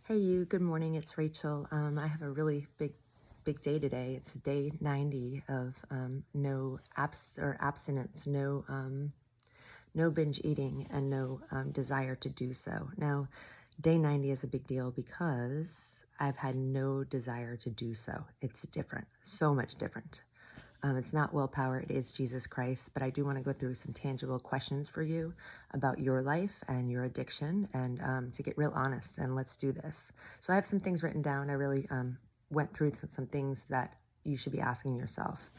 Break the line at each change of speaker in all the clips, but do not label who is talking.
Hey you, good morning, it's Rachel. I have a really big day today. It's day 90 of no abstinence, no binge eating, and no desire to do so. Now, day 90 is a big deal because I've had no desire to do so. It's different, so much different. It's not willpower, it is Jesus Christ, but I do want to go through some tangible questions for you about your life and your addiction and to get real honest, and let's do this. So I have some things written down. I really went through some things that you should be asking yourself.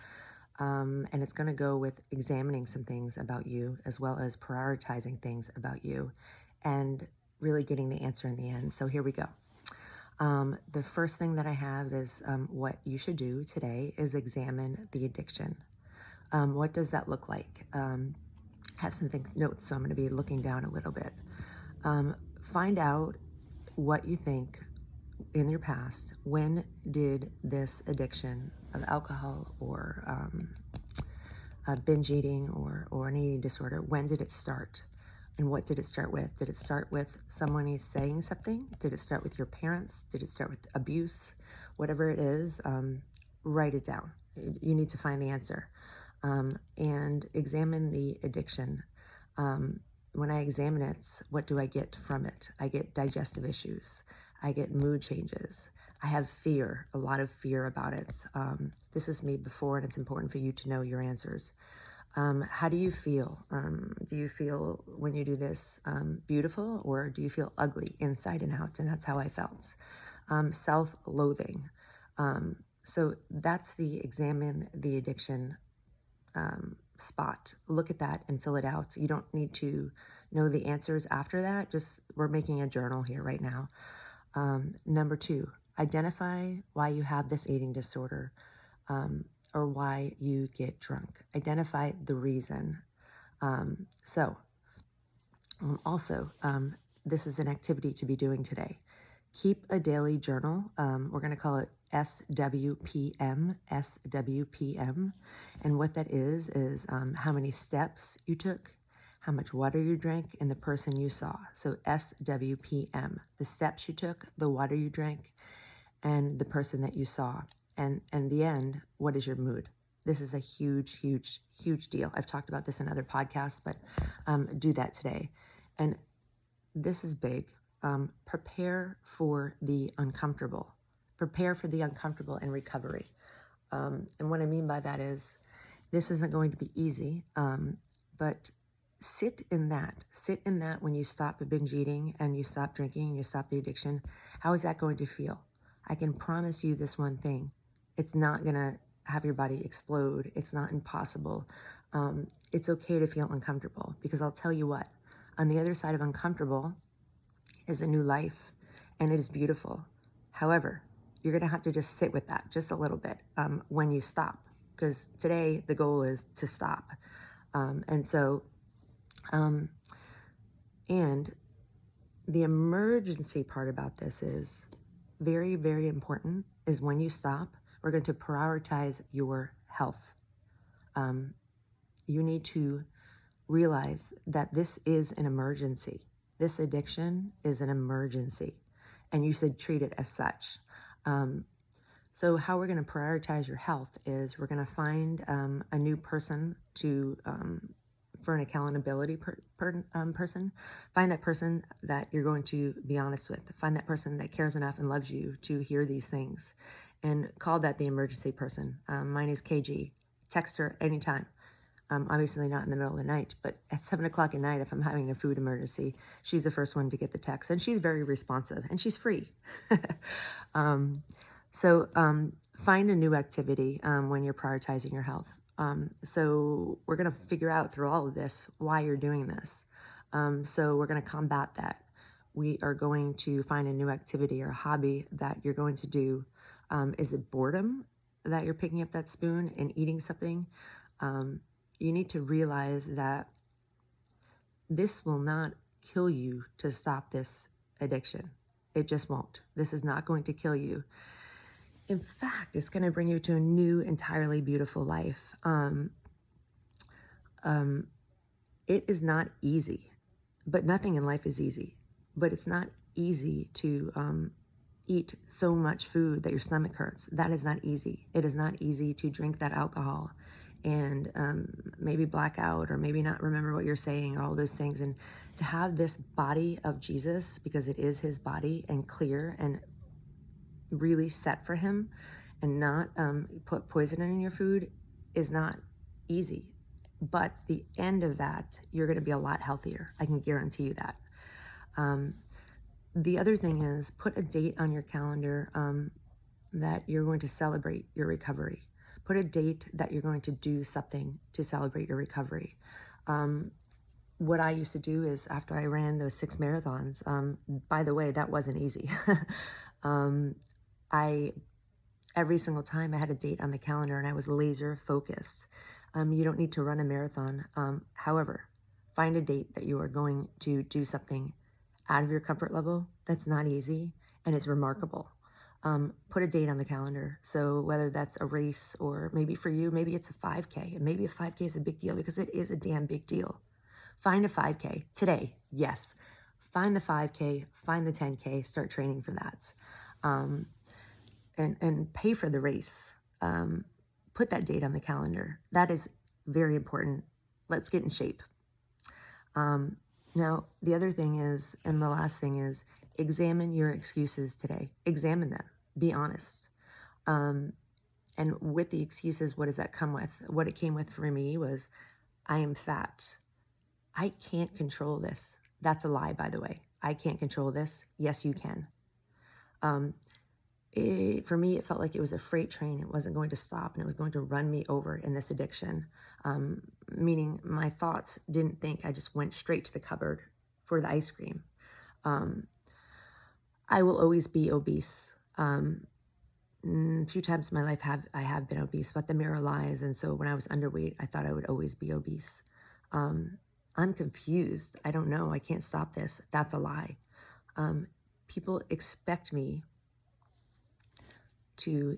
And it's going to go with examining some things about you as well as prioritizing things about you and really getting the answer in the end. So here we go. The first thing that I have is what you should do today is examine the addiction. What does that look like? Have some notes, so I'm going to be looking down a little bit. Find out what you think in your past. When did this addiction of alcohol or binge eating or an eating disorder, when did it start? And what did it start with? Did it start with someone is saying something? Did it start with your parents? Did it start with abuse? Whatever it is, write it down. You need to find the answer and examine the addiction. When I examine it, what do I get from it? I get digestive issues. I get mood changes. I have fear, a lot of fear about it. This is me before, and it's important for you to know your answers. How do you feel? Do you feel when you do this beautiful, or do you feel ugly inside and out? And that's how I felt. Self-loathing. So that's the examine the addiction spot. Look at that and fill it out. You don't need to know the answers after that. Just we're making a journal here right now. Number 2, identify why you have this eating disorder. Or why you get drunk. Identify the reason. Also, this is an activity to be doing today. Keep a daily journal. We're going to call it SWPM. And what that is how many steps you took, how much water you drank, and the person you saw. So SWPM, the steps you took, the water you drank, and the person that you saw. And the end, what is your mood? This is a huge deal. I've talked about this in other podcasts, but do that today. And this is big. Prepare for the uncomfortable. Prepare for the uncomfortable in recovery. And what I mean by that is this isn't going to be easy, but sit in that. Sit in that when you stop binge eating and you stop drinking and you stop the addiction. How is that going to feel? I can promise you this one thing. It's not going to have your body explode. It's not impossible. It's okay to feel uncomfortable, because I'll tell you what, on the other side of uncomfortable is a new life, and it is beautiful. However, you're going to have to just sit with that just a little bit when you stop, because today the goal is to stop. And the emergency part about this is very, very important, is when you stop, we're going to prioritize your health. You need to realize that this is an emergency. This addiction is an emergency, and you should treat it as such. So how we're going to prioritize your health is we're going to find a new person for an accountability person. Find that person that you're going to be honest with. Find that person that cares enough and loves you to hear these things, and call that the emergency person. Mine is KG. Text her anytime. Obviously not in the middle of the night, but at 7 o'clock at night, if I'm having a food emergency, she's the first one to get the text, and she's very responsive, and she's free. So find a new activity when you're prioritizing your health. So we're going to figure out through all of this why you're doing this. So we're going to combat that. We are going to find a new activity or a hobby that you're going to do. Is it boredom that you're picking up that spoon and eating something? You need to realize that this will not kill you to stop this addiction. It just won't. This is not going to kill you. In fact, it's going to bring you to a new, entirely beautiful life. It is not easy, but nothing in life is easy. But it's not easy to eat so much food that your stomach hurts. That is not easy. It is not easy to drink that alcohol and maybe black out or maybe not remember what you're saying or all those things. And to have this body of Jesus, because it is his body and clear and really set for him, and not put poison in your food is not easy. But the end of that, you're going to be a lot healthier. I can guarantee you that. The other thing is, put a date on your calendar that you're going to celebrate your recovery. Put a date that you're going to do something to celebrate your recovery. What I used to do is, after I ran those 6 marathons, by the way, that wasn't easy. Every single time I had a date on the calendar and I was laser focused. You don't need to run a marathon. However, find a date that you are going to do something out of your comfort level. That's not easy, and it's remarkable. Put a date on the calendar. So whether that's a race, or maybe for you, maybe it's a 5K, and maybe a 5K is a big deal because it is a damn big deal. Find a 5K today. Yes. Find the 5K, find the 10K, start training for that. And pay for the race. Put that date on the calendar. That is very important. Let's get in shape. Now, the other thing is, and the last thing is, examine your excuses today. Examine them. Be honest. And with the excuses, what does that come with? What it came with for me was, I am fat. I can't control this. That's a lie, by the way. I can't control this. Yes, you can. For me, it felt like it was a freight train. It wasn't going to stop, and it was going to run me over in this addiction. Meaning my thoughts didn't think. I just went straight to the cupboard for the ice cream. I will always be obese. A few times in my life I have been obese, but the mirror lies. And so when I was underweight, I thought I would always be obese. I'm confused. I don't know. I can't stop this. That's a lie. People expect me to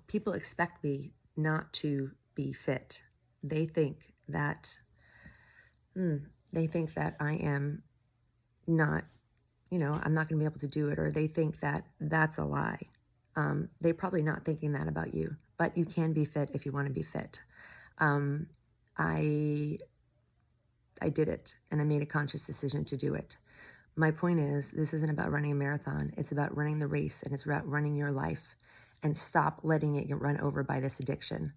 people expect me not to be fit. They think that I am not, I'm not going to be able to do it, or they think that that's a lie. They're probably not thinking that about you, but you can be fit if you want to be fit. I did it, and I made a conscious decision to do it. My point is, this isn't about running a marathon. It's about running the race, and it's about running your life, and stop letting it get run over by this addiction.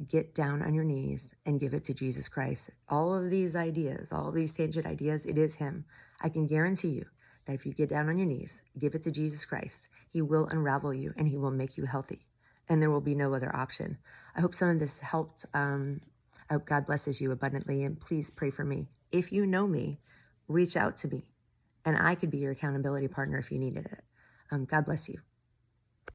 Get down on your knees and give it to Jesus Christ. All of these ideas, all of these tangent ideas, it is him. I can guarantee you that if you get down on your knees, give it to Jesus Christ, he will unravel you and he will make you healthy. And there will be no other option. I hope some of this helped. I hope God blesses you abundantly, and please pray for me. If you know me, reach out to me, and I could be your accountability partner if you needed it. God bless you.